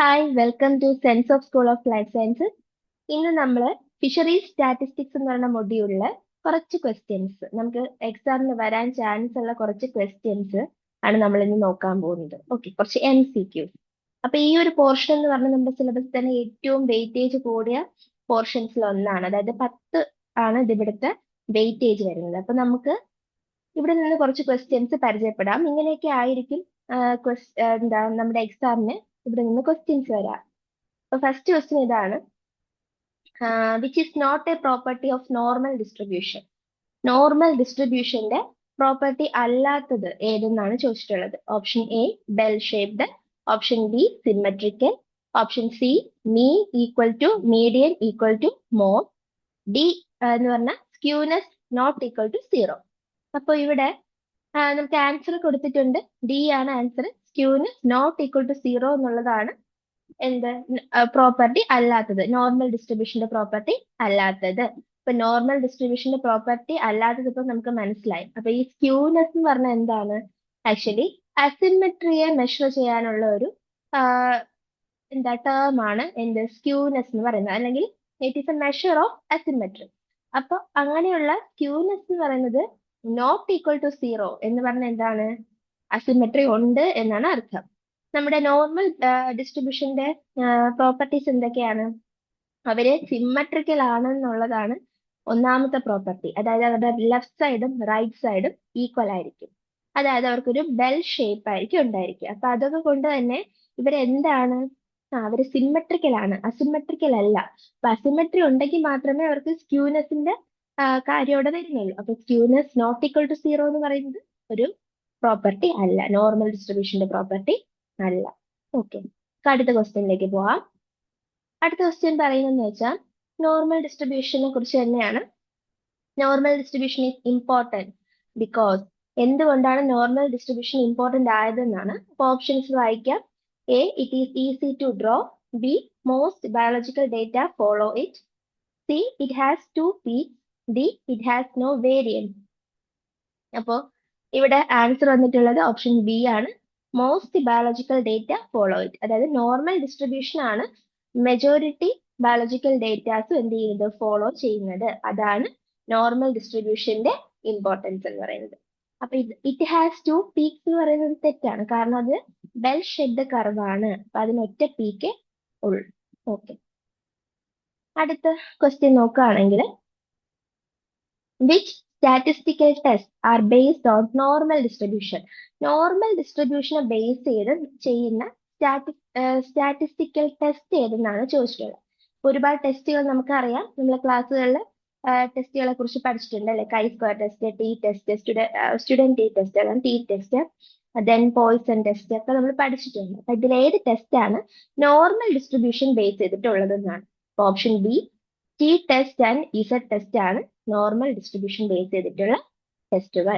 Hi welcome to sense of school of life sciences. ഇന്ന് നമ്മൾ fisheries statistics എന്ന് പറയുന്ന മൊഡ്യൂളില് കുറച്ച് ക്വസ്റ്റ്യൻസ് നമുക്ക് എക്സാമിന് വരാൻ ചാൻസ് ഉള്ള കുറച്ച് ക്വസ്റ്റ്യൻസ് ആണ് നമ്മൾ ഇന്ന് നോക്കാൻ പോകുന്നത്. ഓക്കെ, കുറച്ച് MCQs. അപ്പൊ ഈ ഒരു പോർഷൻ എന്ന് പറഞ്ഞാൽ നമ്മുടെ സിലബസ് തന്നെ ഏറ്റവും വെയിറ്റേജ് കൂടിയ പോർഷൻസിൽ ഒന്നാണ്. അതായത് 10 ആണ് ഇത് ഇവിടുത്തെ വെയിറ്റേജ് വരുന്നത്. അപ്പൊ നമുക്ക് ഇവിടെ നിന്ന് കുറച്ച് ക്വസ്റ്റ്യൻസ് പരിചയപ്പെടാം. ഇങ്ങനെയൊക്കെ ആയിരിക്കും എന്താ നമ്മുടെ എക്സാമിന് ഇവിടെ നിന്ന് ക്വസ്റ്റ്യൻസ് വരാം. അപ്പൊ ഫസ്റ്റ് ക്വസ്റ്റ്യൻ ഇതാണ്, which is not a property of normal distribution. Normal ഡിസ്ട്രിബ്യൂഷന്റെ പ്രോപ്പർട്ടി അല്ലാത്തത് ഏതെന്നാണ് ചോദിച്ചിട്ടുള്ളത്. Option A bell shaped, option B symmetrical, option C mean equal to median equal to mode, D എന്ന് പറഞ്ഞാൽ സ്ക്യൂനെസ് നോട്ട് ഈക്വൽ ടു 0. അപ്പൊ ഇവിടെ നമുക്ക് answer കൊടുത്തിട്ടുണ്ട്. ഡി ആണ് answer. Skewness not equal to 0 എന്നുള്ളതാണ് എന്ത് പ്രോപ്പർട്ടി അല്ലാത്തത്, നോർമൽ ഡിസ്ട്രിബ്യൂഷന്റെ പ്രോപ്പർട്ടി അല്ലാത്തത്. ഇപ്പൊ നോർമൽ ഡിസ്ട്രിബ്യൂഷന്റെ പ്രോപ്പർട്ടി അല്ലാത്തത് ഇപ്പൊ നമുക്ക് മനസ്സിലായി. അപ്പൊ ഈ സ്ക്യൂനെസ് എന്ന് പറഞ്ഞാൽ എന്താണ്? ആക്ച്വലി അസിമെട്രിയെ മെഷർ ചെയ്യാനുള്ള ഒരു എന്താ ടേം ആണ് എന്ത് സ്ക്യൂനെസ് എന്ന് പറയുന്നത്, അല്ലെങ്കിൽ it is A measure of asymmetry. അപ്പൊ അങ്ങനെയുള്ള സ്ക്യൂനെസ് എന്ന് പറയുന്നത് നോട്ട് ഈക്വൽ ടു 0 എന്ന് പറഞ്ഞാൽ എന്താണ്? അസിമെട്രി ഉണ്ട് എന്നാണ് അർത്ഥം. നമ്മുടെ നോർമൽ ഡിസ്ട്രിബ്യൂഷന്റെ പ്രോപ്പർട്ടീസ് എന്തൊക്കെയാണ്? അവര് സിമ്മട്രിക്കൽ ആണെന്നുള്ളതാണ് ഒന്നാമത്തെ പ്രോപ്പർട്ടി. അതായത് അവരുടെ ലെഫ്റ്റ് സൈഡും റൈറ്റ് സൈഡും ഈക്വൽ ആയിരിക്കും. അതായത് അവർക്കൊരു ബെൽ ഷേപ്പ് ആയിരിക്കും ഉണ്ടായിരിക്കുക. അപ്പൊ അതൊക്കെ കൊണ്ട് തന്നെ ഇവരെന്താണ്? അവര് സിമ്മട്രിക്കൽ ആണ്, അസിമെട്രിക്കൽ അല്ല. അപ്പൊ അസിമെട്രി ഉണ്ടെങ്കിൽ മാത്രമേ അവർക്ക് സ്ക്യൂനെസിന്റെ കാര്യം അവിടെ വരുന്നുള്ളൂ. അപ്പൊ സ്ക്യൂനെസ് നോട്ട് ഈക്വൽ ടു 0 എന്ന് പറയുന്നത് ഒരു പ്രോപ്പർട്ടി അല്ല, നോർമൽ ഡിസ്ട്രിബ്യൂഷന്റെ പ്രോപ്പർട്ടി അല്ല. ഓക്കെ, അടുത്ത ക്വസ്റ്റ്യനിലേക്ക് പോവാം. അടുത്ത ക്വസ്റ്റ്യൻ പറയുന്നതെന്ന് വെച്ചാൽ നോർമൽ ഡിസ്ട്രിബ്യൂഷനെ കുറിച്ച് തന്നെയാണ്. Normal distribution is important because. എന്തുകൊണ്ടാണ് നോർമൽ ഡിസ്ട്രിബ്യൂഷൻ ഇമ്പോർട്ടന്റ് ആയതെന്നാണ്. അപ്പൊ ഓപ്ഷൻസ് വായിക്കാം. A it is easy to draw, B most biological data follow it, C it has 2 peaks, D it has no variance. അപ്പോ ഇവിടെ answer വന്നിട്ടുള്ളത് option B ആണ്, most biological data follow it. അതായത് normal distribution ആണ് majority biological ഡേറ്റാസും എന്ത് ചെയ്യുന്നത്? Follow ചെയ്യുന്നത്. അതാണ് നോർമൽ ഡിസ്ട്രിബ്യൂഷന്റെ ഇമ്പോർട്ടൻസ് എന്ന് പറയുന്നത്. അപ്പൊ ഇറ്റ് ഹാസ് 2 പീക്സ് എന്ന് പറയുന്നത് തെറ്റാണ്, കാരണം അത് ബെൽ ഷേപ്ഡ് കർവ് ആണ്. അപ്പൊ അതിന് ഒറ്റ പീക്കേ ഉള്ളൂ. ഓക്കെ, അടുത്ത ക്വസ്റ്റ്യൻ നോക്കുകയാണെങ്കിൽ, which statistical test are based on normal distribution. Normal ഡിസ്ട്രിബ്യൂഷനെ ബേസ് ചെയ്ത് ചെയ്യുന്ന സ്റ്റാറ്റിസ്റ്റിക്കൽ ടെസ്റ്റ് ഏതെന്നാണ് ചോദിച്ചിട്ടുള്ളത്. ഒരുപാട് ടെസ്റ്റുകൾ നമുക്കറിയാം, നമ്മൾ ക്ലാസ്സുകളിൽ ടെസ്റ്റുകളെ കുറിച്ച് പഠിച്ചിട്ടുണ്ട് അല്ലെ. Chi square test, T test, student T test, അല്ലെങ്കിൽ T test, then Poisson test ഒക്കെ നമ്മൾ പഠിച്ചിട്ടുണ്ട്. അപ്പൊ ഇതിൽ ഏത് ടെസ്റ്റ് ആണ് നോർമൽ ഡിസ്ട്രിബ്യൂഷൻ ബേസ് ചെയ്തിട്ടുള്ളതെന്നാണ്. Option B T test and Z test ആണ് നോർമൽ ഡിസ്ട്രിബ്യൂഷൻ ബേസ് ചെയ്തിട്ടുള്ള ടെസ്റ്റുകൾ,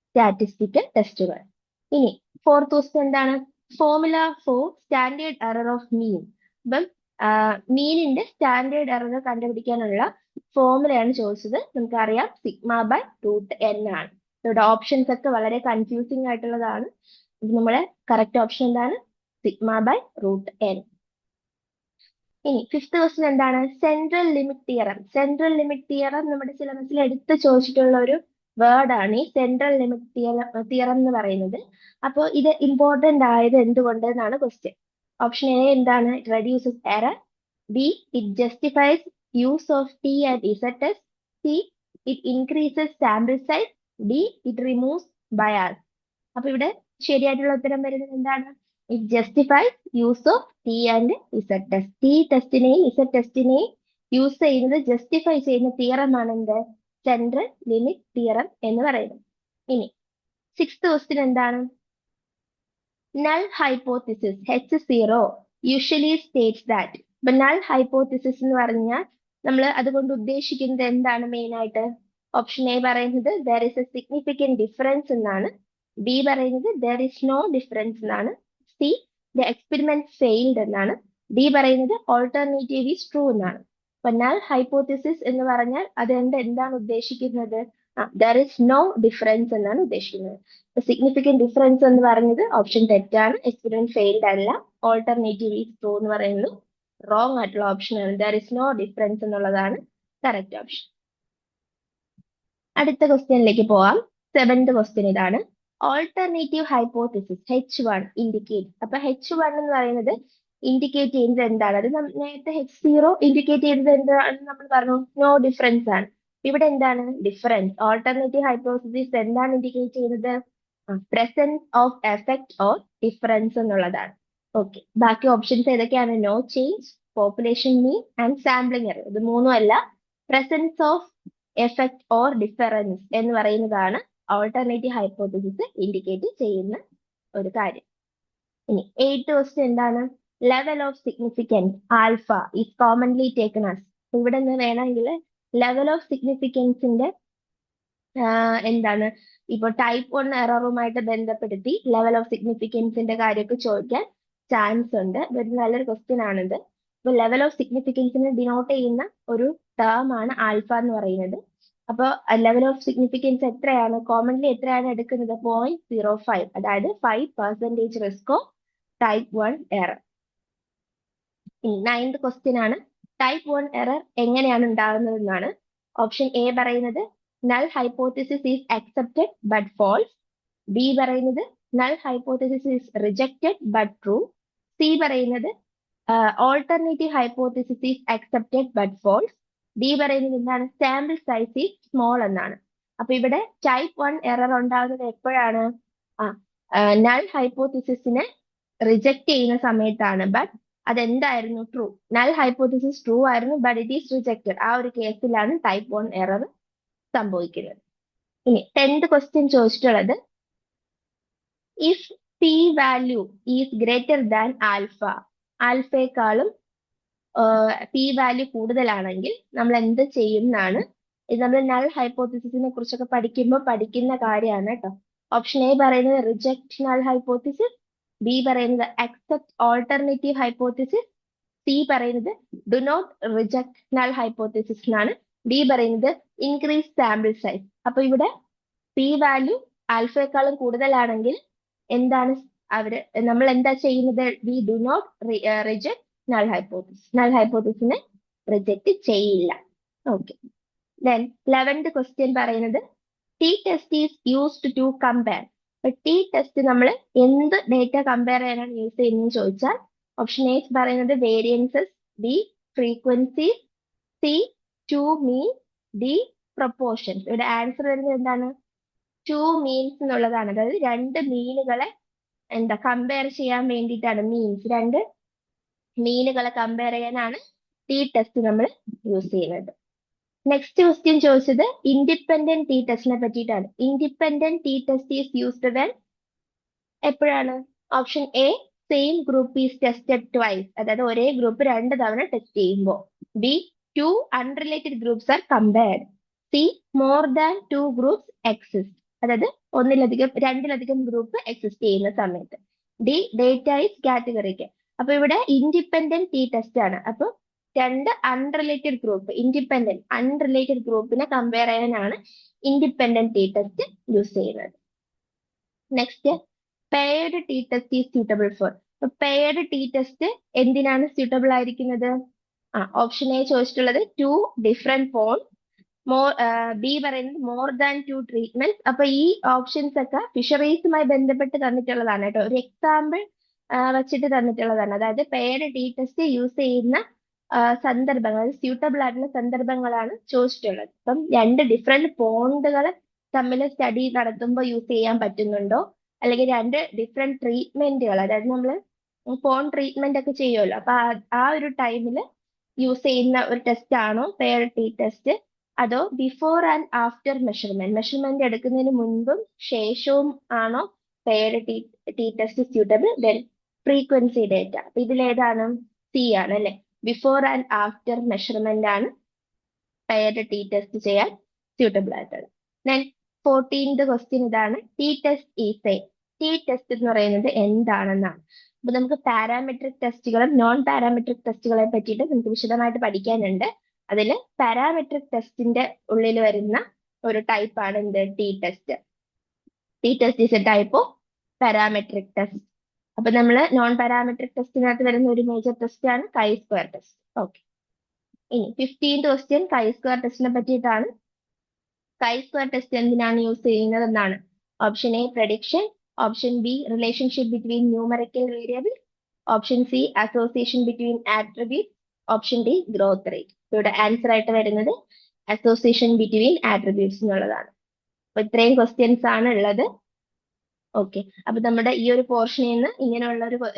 സ്റ്റാറ്റിസ്റ്റിക്കൽ ടെസ്റ്റുകൾ. ഇനി ഫോർത്ത് ക്വസ്റ്റ്യൻ എന്താണ്? Formula for standard error of mean. അപ്പം മീനിന്റെ സ്റ്റാൻഡേർഡ് എറർ കണ്ടുപിടിക്കാനുള്ള ഫോർമുലയാണ് ചോദിച്ചത്. നമുക്കറിയാം σ/√n ആണ്. ഇവിടെ ഓപ്ഷൻസ് ഒക്കെ വളരെ കൺഫ്യൂസിങ് ആയിട്ടുള്ളതാണ്. ഇത് നമ്മുടെ കറക്റ്റ് ഓപ്ഷൻ എന്താണ്? σ/√n. ഇനി ഫിഫ്ത് ക്വസ്റ്റ്യൻ എന്താണ്? Central limit theorem. Central limit theorem നമ്മുടെ സിലബസിൽ എടുത്ത് ചോദിച്ചിട്ടുള്ള ഒരു വേർഡ് ആണ് ഈ സെൻട്രൽ ലിമിറ്റ് തിയറം എന്ന് പറയുന്നത്. അപ്പോൾ ഇത് ഇമ്പോർട്ടന്റ് ആയത് എന്തുകൊണ്ട് എന്നാണ് ക്വസ്റ്റ്യൻ. ഓപ്ഷൻ എ എന്താണ്? It reduces error, B it justifies use of T and Z test, C it increases sample size, D it removes bias. അപ്പൊ ഇവിടെ ശരിയായിട്ടുള്ള ഉത്തരം വരുന്നത് എന്താണ്? It justifies use of T and Z test. T ടെസ്റ്റിനെയും Z ടെസ്റ്റിനെയും use ചെയ്യുന്നത്, justify ചെയ്യുന്ന തിയറം ആണ് എന്ത്? സെൻട്രൽ ലിമിറ്റ് തിയറം എന്ന് പറയുന്നത്. ഇനി സിക്സ്ത് ക്വസ്റ്റ്യൻ എന്താണ്? Null hypothesis H0 usually states that. ഇപ്പൊ നൾ ഹൈപ്പോത്തിസിസ് എന്ന് പറഞ്ഞാൽ നമ്മൾ അതുകൊണ്ട് ഉദ്ദേശിക്കുന്നത് എന്താണ് മെയിൻ ആയിട്ട്? ഓപ്ഷൻ എ പറയുന്നത് there is A significant difference എന്നാണ്, ബി പറയുന്നത് ദർ ഇസ് നോ ഡിഫറൻസ് എന്നാണ്, സി ദ എക്സ്പെരിമെന്റ് ഫെയിൽഡ് എന്നാണ്, ഡി പറയുന്നത് ഓൾട്ടർനേറ്റീവ് ഈസ് ട്രൂ എന്നാണ്. അപ്പൊ നൾ ഹൈപ്പോത്തിസിസ് എന്ന് പറഞ്ഞാൽ അത് എന്താണ് ഉദ്ദേശിക്കുന്നത്? ദർ ഇസ് നോ ഡിഫറൻസ് എന്നാണ് ഉദ്ദേശിക്കുന്നത്. സിഗ്നിഫിക്കന്റ് ഡിഫറൻസ് എന്ന് പറഞ്ഞത് ഓപ്ഷൻ തെറ്റാണ്. എക്സ്പെരിമെന്റ് ഫെയിൽഡ് അല്ല. ഓൾട്ടർനേറ്റീവ് ഈസ് ട്രൂ എന്ന് പറയുന്നത് റോങ് ആയിട്ടുള്ള ഓപ്ഷൻ ആണ്. ദർ ഇസ് നോ ഡിഫറൻസ് എന്നുള്ളതാണ് കറക്റ്റ് ഓപ്ഷൻ. അടുത്ത ക്വസ്റ്റ്യനിലേക്ക് പോവാം. 7th ക്വസ്റ്റ്യൻ ഇതാണ്. Alternative hypothesis H1 indicate. അപ്പൊ H1 എന്ന് പറയുന്നത് ഇൻഡിക്കേറ്റ് ചെയ്യുന്നത് എന്താണ്? അത് നേരത്തെ H0 ഇൻഡിക്കേറ്റ് ചെയ്യുന്നത് എന്താണെന്ന് നമ്മൾ പറഞ്ഞു, നോ ഡിഫറൻസ് ആണ്. ഇവിടെ എന്താണ് ഡിഫറൻസ്? ഓൾട്ടർനേറ്റീവ് ഹൈപ്പോത്തിസിസ് എന്താണ് ഇൻഡിക്കേറ്റ് ചെയ്യുന്നത്? Presence of effect or difference എന്നുള്ളതാണ്. ഓക്കെ, ബാക്കി ഓപ്ഷൻസ് ഏതൊക്കെയാണ്? No change, population mean and sampling error. ഇത് മൂന്നും അല്ല, presence of effect or difference എന്ന് പറയുന്നതാണ് ഓൾട്ടർനേറ്റീവ് ഹൈപ്പോത്തിസിസ് ഇൻഡിക്കേറ്റ് ചെയ്യുന്ന ഒരു കാര്യം. ഇനി 8th ക്വസ്റ്റ്യൻ എന്താണ്? Level of significance alpha is commonly taken as. ഇവിടെ നിന്ന് വേണമെങ്കിൽ ലെവൽ ഓഫ് സിഗ്നിഫിക്കൻസിന്റെ എന്താണ് ഇപ്പൊ ടൈപ്പ് 1 എററുമായിട്ട് ബന്ധപ്പെടുത്തി ലെവൽ ഓഫ് സിഗ്നിഫിക്കൻസിന്റെ കാര്യമൊക്കെ ചോദിക്കാൻ ചാൻസ് ഉണ്ട്. ഇതൊരു നല്ലൊരു ക്വസ്റ്റ്യൻ ആണിത്. ഇപ്പൊ ലെവൽ ഓഫ് സിഗ്നിഫിക്കൻസിനെ ഡിനോട്ട് ചെയ്യുന്ന ഒരു ടേം ആണ് ആൽഫ എന്ന് പറയുന്നത്. അപ്പൊ ലെവൽ ഓഫ് സിഗ്നിഫിക്കൻസ് എത്രയാണ്? കോമൺലി എത്രയാണ് എടുക്കുന്നത്? 0.05, അതായത് 5% risk of type 1 error. 9th question ആണ്. ടൈപ്പ് 1 എറർ എങ്ങനെയാണ് ഉണ്ടാകുന്നത് എന്നാണ്. ഓപ്ഷൻ എ പറയുന്നത് null hypothesis is accepted but false. B പറയുന്നത് null hypothesis is rejected but true. C പറയുന്നത് alternative hypothesis is accepted but false. D പറയുന്നത് എന്താണ്? Sample size is small എന്നാണ്. അപ്പൊ ഇവിടെ ടൈപ്പ് 1 എറർ ഉണ്ടാകുന്നത് എപ്പോഴാണ്? നൾ ഹൈപ്പോത്തിസിസിനെ റിജക്ട് ചെയ്യുന്ന സമയത്താണ്. ബട്ട് അതെന്തായിരുന്നു? ട്രൂ. നൾ ഹൈപ്പോത്തിസിസ് ട്രൂ ആയിരുന്നു, ബട്ട് ഇറ്റ് ഈസ് റിജക്റ്റഡ്. ആ ഒരു കേസിലാണ് ടൈപ്പ് 1 എറർ സംഭവിക്കുന്നത്. ഇനി 10th ക്വസ്റ്റ്യൻ ചോദിച്ചിട്ടുള്ളത് if P value is greater than alpha, ആൽഫയെക്കാളും പി വാല്യൂ കൂടുതലാണെങ്കിൽ നമ്മൾ എന്ത് ചെയ്യും എന്നാണ്. ഇത് നമ്മൾ നൾ ഹൈപ്പോത്തിസിസിനെ കുറിച്ചൊക്കെ പഠിക്കുമ്പോൾ പഠിക്കുന്ന കാര്യമാണ് കേട്ടോ. ഓപ്ഷൻ എ പറയുന്നത് റിജക്ട് നൾ ഹൈപ്പോത്തിസിസ്, ബി പറയുന്നത് അക്സെപ്റ്റ് ഓൾട്ടർനേറ്റീവ് ഹൈപ്പോത്തിസിസ്, സി പറയുന്നത് do not reject null hypothesis എന്നാണ്, ഡി പറയുന്നത് ഇൻക്രീസ് സാമ്പിൾ സൈസ്. അപ്പൊ ഇവിടെ പി വാല്യൂ ആൽഫയെക്കാളും കൂടുതലാണെങ്കിൽ എന്താണ് നമ്മൾ എന്താ ചെയ്യുന്നത്? We do not reject null hypothesis. Null ഹൈപ്പോത്തിസിനെ റിജക്ട് ചെയ്യില്ല. ഓക്കെ. ദെൻ 11th ക്വസ്റ്റ്യൻ പറയുന്നത് T test is used to compare. T test നമ്മൾ എന്ത് ഡേറ്റ കമ്പയർ ചെയ്യാനാണ് യൂസ് ചെയ്യുന്നത് ചോദിച്ചാൽ ഓപ്ഷൻ എ പറയുന്നത് variances, B frequency, C two mean, D proportions. ഇവിടെ ആൻസർ വരുന്നത് എന്താണ്? ടു മീൻസ് എന്നുള്ളതാണ്. അതായത് രണ്ട് മീനുകളെ കമ്പയർ ചെയ്യാൻ വേണ്ടിയിട്ടാണ്. രണ്ട് മീനുകളെ കമ്പയർ ചെയ്യാനാണ് ടി ടെസ്റ്റ് നമ്മൾ യൂസ് ചെയ്യുന്നത്. നെക്സ്റ്റ് ക്വസ്റ്റ്യൻ ചോദിച്ചത് ഇൻഡിപെൻഡന്റ് ടി ടെസ്റ്റിനെ പറ്റിയിട്ടാണ്. Independent T test is used when എപ്പോഴാണ്? Option A same group is tested twice, അതായത് ഒരേ ഗ്രൂപ്പ് 2 തവണ ടെസ്റ്റ് ചെയ്യുമ്പോൾ. B two unrelated groups are compared. C more than 2 groups exist, അതായത് രണ്ടിലധികം ഗ്രൂപ്പ് എക്സിസ്റ്റ് ചെയ്യുന്ന സമയത്ത്. D data is categoric. അപ്പൊ ഇവിടെ ഇൻഡിപെൻഡന്റ് ടി ടെസ്റ്റ് ആണ്. അപ്പൊ രണ്ട് അൺറിലേറ്റഡ് ഗ്രൂപ്പ്, അൺറിലേറ്റഡ് ഗ്രൂപ്പിനെ കമ്പയർ ചെയ്യാനാണ് ഇൻഡിപെൻഡന്റ് ടി ടെസ്റ്റ് യൂസ് ചെയ്യുന്നത്. Next paired T test is suitable for. Paired T test എന്തിനാണ് സ്യൂട്ടബിൾ ആയിരിക്കുന്നത്? ഓപ്ഷൻ എ ചോദിച്ചിട്ടുള്ളത് 2 ഡിഫറെന്റ് ഫോൺ, ബി പറയുന്നത് മോർ ദാൻ 2 ട്രീറ്റ്മെന്റ്. അപ്പൊ ഈ ഓപ്ഷൻസ് ഒക്കെ ഫിഷറീസുമായി ബന്ധപ്പെട്ട് തന്നിട്ടുള്ളതാണ് കേട്ടോ. ഒരു എക്സാമ്പിൾ വെച്ചിട്ട് തന്നിട്ടുള്ളതാണ്. അതായത് പെയർഡ് ടി ടെസ്റ്റ് യൂസ് ചെയ്യുന്ന സന്ദർഭങ്ങൾ, സ്യൂട്ടബിൾ ആയിട്ടുള്ള സന്ദർഭങ്ങളാണ് ചോദിച്ചിട്ടുള്ളത്. അപ്പം 2 ഡിഫറെന്റ് പോണ്ടുകൾ തമ്മിൽ സ്റ്റഡി നടത്തുമ്പോൾ യൂസ് ചെയ്യാൻ പറ്റുന്നുണ്ടോ, അല്ലെങ്കിൽ 2 ഡിഫറെന്റ് ട്രീറ്റ്മെന്റുകൾ, അതായത് നമ്മൾ ഫോൺ ട്രീറ്റ്മെന്റ് ഒക്കെ ചെയ്യുമല്ലോ, അപ്പൊ ആ ഒരു ടൈമിൽ യൂസ് ചെയ്യുന്ന ഒരു ടെസ്റ്റ് ആണോ പെയർഡ് ടി ടെസ്റ്റ്, അതോ ബിഫോർ ആൻഡ് ആഫ്റ്റർ മെഷർമെന്റ് എടുക്കുന്നതിന് മുൻപും ശേഷവും ആണോ paired T test suitable? Then frequency data. അപ്പൊ ഇതിലേതാണ്? സി ആണ് അല്ലെ. ബിഫോർ ആൻഡ് ആഫ്റ്റർ മെഷർമെന്റ് ആണ് പെയർഡ് ടി ടെസ്റ്റ് ചെയ്യാൻ സ്യൂട്ടബിൾ ആയിട്ടുള്ളത്. ദെൻ 14th ക്വസ്റ്റ്യൻ ഇതാണ്. T test is A. T test എന്ന് പറയുന്നത് എന്താണെന്നാണ്. അപ്പൊ നമുക്ക് പാരാമെട്രിക് ടെസ്റ്റുകളും നോൺ പാരാമെട്രിക് ടെസ്റ്റുകളെ പറ്റിയിട്ട് നമുക്ക് വിശദമായിട്ട് പഠിക്കാനുണ്ട്. അതിൽ പാരാമെട്രിക് ടെസ്റ്റിന്റെ ഉള്ളിൽ വരുന്ന ഒരു ടൈപ്പ് ആണ് എന്ത് T test. T test is A type of parametric test. അപ്പൊ നമ്മൾ നോൺ പാരാമെട്രിക് ടെസ്റ്റിനകത്ത് വരുന്ന ഒരു മേജർ ടെസ്റ്റ് ആണ് കൈ സ്ക്വയർ ടെസ്റ്റ്. ഓക്കെ, ഇനി 15th ക്വസ്റ്റ്യൻ കൈ സ്ക്വയർ ടെസ്റ്റിനെ പറ്റിയിട്ടാണ്. കൈ സ്ക്വയർ ടെസ്റ്റ് എന്തിനാണ് യൂസ് ചെയ്യുന്നത് എന്നാണ്. Option A prediction, option B relationship between numerical variable, option C association between attribute, option D growth rate. ഇവിടെ ആൻസർ ആയിട്ട് വരുന്നത് അസോസിയേഷൻ ബിറ്റ്വീൻ ആട്രിബ്യൂട്ട്സ് എന്നുള്ളതാണ്. അപ്പൊ ഇത്രയും ക്വസ്റ്റ്യൻസ് ആണ് ഉള്ളത്. ഓക്കെ, അപ്പൊ നമ്മുടെ ഈ ഒരു പോർഷനിൽ നിന്ന്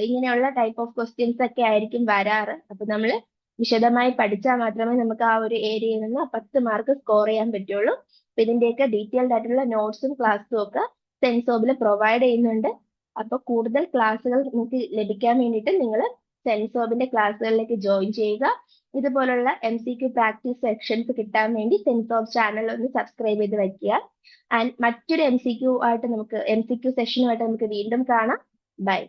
ഇങ്ങനെയുള്ള ടൈപ്പ് ഓഫ് ക്വസ്റ്റ്യൻസ് ഒക്കെ ആയിരിക്കും വരാറ്. അപ്പൊ നമ്മൾ വിശദമായി പഠിച്ചാൽ മാത്രമേ നമുക്ക് ആ ഒരു ഏരിയയിൽ നിന്ന് 10 മാർക്ക് സ്കോർ ചെയ്യാൻ പറ്റുള്ളൂ. അപ്പൊ ഇതിന്റെയൊക്കെ ഡീറ്റെയിൽഡ് ആയിട്ടുള്ള നോട്ട്സും ക്ലാസ്സും ഒക്കെ സെൻസോബിൽ പ്രൊവൈഡ് ചെയ്യുന്നുണ്ട്. അപ്പൊ കൂടുതൽ ക്ലാസ്സുകൾ നിങ്ങൾക്ക് ലഭിക്കാൻ വേണ്ടിയിട്ട് നിങ്ങൾ സെൻസോബിന്റെ ക്ലാസ്സുകളിലേക്ക് ജോയിൻ ചെയ്യുക. ഇതുപോലുള്ള MCQ പ്രാക്ടീസ് സെക്ഷൻസ് കിട്ടാൻ വേണ്ടി സെൻസോബ് ചാനൽ ഒന്ന് സബ്സ്ക്രൈബ് ചെയ്ത് വെക്കുക. ആൻഡ് മറ്റൊരു MCQ സെഷനുമായിട്ട് നമുക്ക് വീണ്ടും കാണാം. ബൈ.